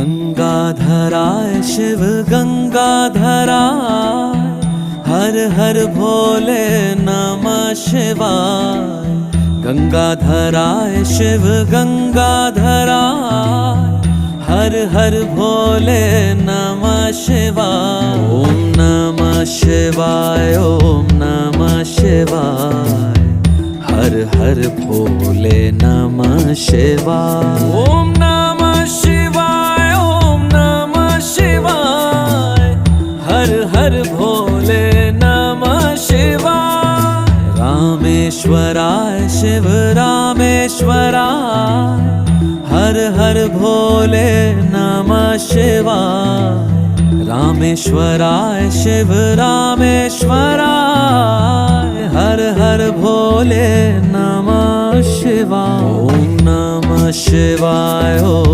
गंगाधराय शिव गंगाधराय, हर हर भोले नमः शिवाय। गंगाधराय शिव गंगाधराय, हर हर भोले नमः शिवाय। ओम नमः शिवाय, ओम नमः शिवाय, हर हर भोले नमः शिवाय। ओम नमः शिवाय, ओम नमः शिवाय, हर हर भोले नमः शिवाय। रामेश्वराय शिव रामेश्वराय, हर हर भोले नमः शिवाय। रामेश्वराय शिव रामेश्वराय, हर हर भोले नमः शिवाय। ओम नमः शिवाय, ओम